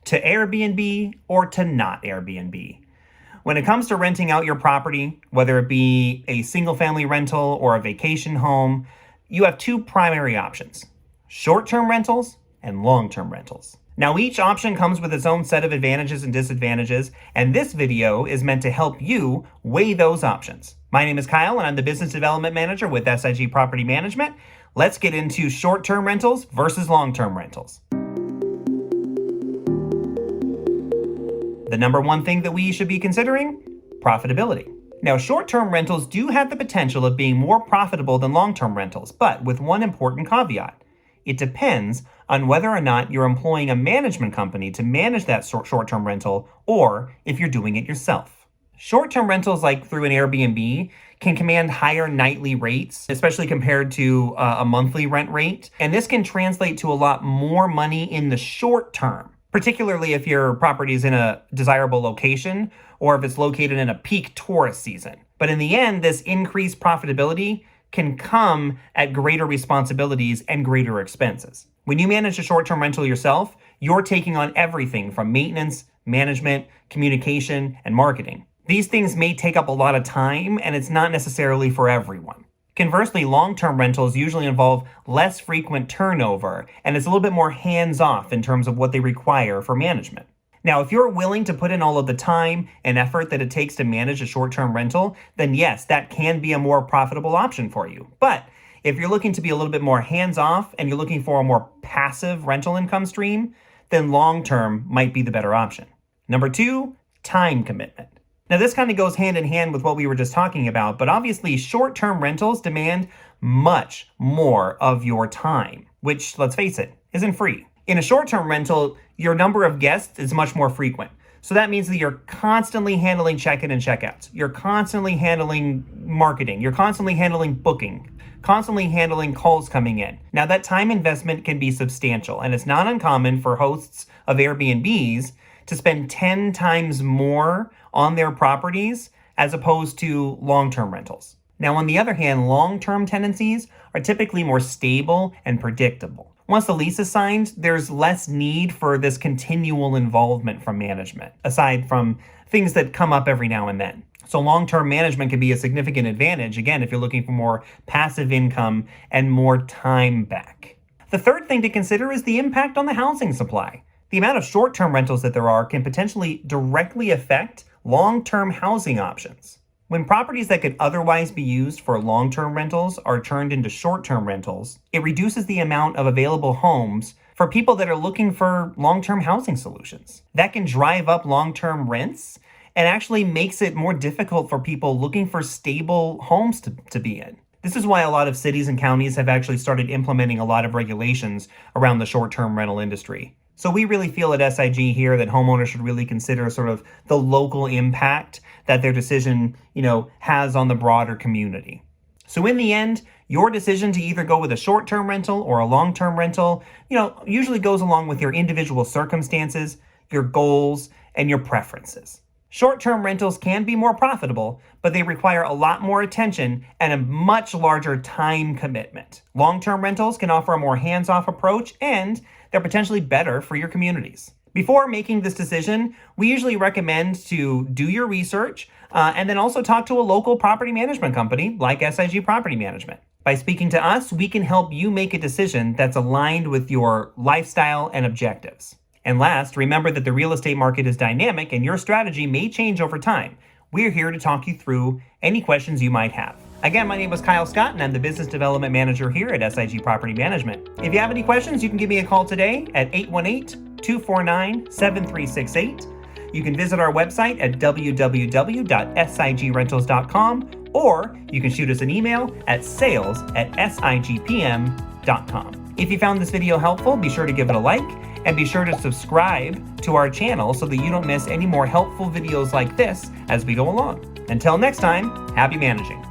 to Airbnb or to not Airbnb. When it comes to renting out your property, whether it be a single-family rental or a vacation home, you have two primary options: short-term rentals and long-term rentals. Now, each option comes with its own set of advantages and disadvantages, and this video is meant to help you weigh those options. My name is Kyle, and I'm the Business Development Manager with SIG Property Management. Let's get into short-term rentals versus long-term rentals. The number one thing that we should be considering: profitability. Now, short-term rentals do have the potential of being more profitable than long-term rentals, but with one important caveat. It depends on whether or not you're employing a management company to manage that short-term rental, or if you're doing it yourself. Short-term rentals, like through an Airbnb, can command higher nightly rates, especially compared to a monthly rent rate. And this can translate to a lot more money in the short term, particularly if your property is in a desirable location or if it's located in a peak tourist season. But in the end, this increased profitability can come at greater responsibilities and greater expenses. When you manage a short-term rental yourself, you're taking on everything from maintenance, management, communication, and marketing. These things may take up a lot of time, and it's not necessarily for everyone. Conversely, long-term rentals usually involve less frequent turnover, and it's a little bit more hands-off in terms of what they require for management. Now, if you're willing to put in all of the time and effort that it takes to manage a short-term rental, then yes, that can be a more profitable option for you. But if you're looking to be a little bit more hands-off and you're looking for a more passive rental income stream, then long-term might be the better option. Number two, time commitment. Now, this kind of goes hand in hand with what we were just talking about, but obviously short-term rentals demand much more of your time, which, let's face it, isn't free. In a short-term rental, your number of guests is much more frequent. So that means that you're constantly handling check-in and check-outs. You're constantly handling marketing. You're constantly handling booking, constantly handling calls coming in. Now, that time investment can be substantial, and it's not uncommon for hosts of Airbnbs to spend 10 times more on their properties as opposed to long-term rentals. Now, on the other hand, long-term tenancies are typically more stable and predictable. Once the lease is signed, there's less need for this continual involvement from management, aside from things that come up every now and then. So long-term management can be a significant advantage, again, if you're looking for more passive income and more time back. The third thing to consider is the impact on the housing supply. The amount of short-term rentals that there are can potentially directly affect long-term housing options. When properties that could otherwise be used for long-term rentals are turned into short-term rentals, it reduces the amount of available homes for people that are looking for long-term housing solutions. That can drive up long-term rents and actually makes it more difficult for people looking for stable homes to be in. This is why a lot of cities and counties have actually started implementing a lot of regulations around the short-term rental industry. So we really feel at SIG here that homeowners should really consider sort of the local impact that their decision, has on the broader community. So in the end, your decision to either go with a short-term rental or a long-term rental, usually goes along with your individual circumstances, your goals, and your preferences. Short-term rentals can be more profitable, but they require a lot more attention and a much larger time commitment. Long-term rentals can offer a more hands-off approach, and they're potentially better for your communities. Before making this decision, we usually recommend to do your research and then also talk to a local property management company like SIG Property Management. By speaking to us, we can help you make a decision that's aligned with your lifestyle and objectives. And last, remember that the real estate market is dynamic and your strategy may change over time. We're here to talk you through any questions you might have. Again, my name is Kyle Scott, and I'm the Business Development Manager here at SIG Property Management. If you have any questions, you can give me a call today at 818-249-7368. You can visit our website at www.sigrentals.com, or you can shoot us an email at sales@sigpm.com. If you found this video helpful, be sure to give it a like, and be sure to subscribe to our channel so that you don't miss any more helpful videos like this as we go along. Until next time, happy managing.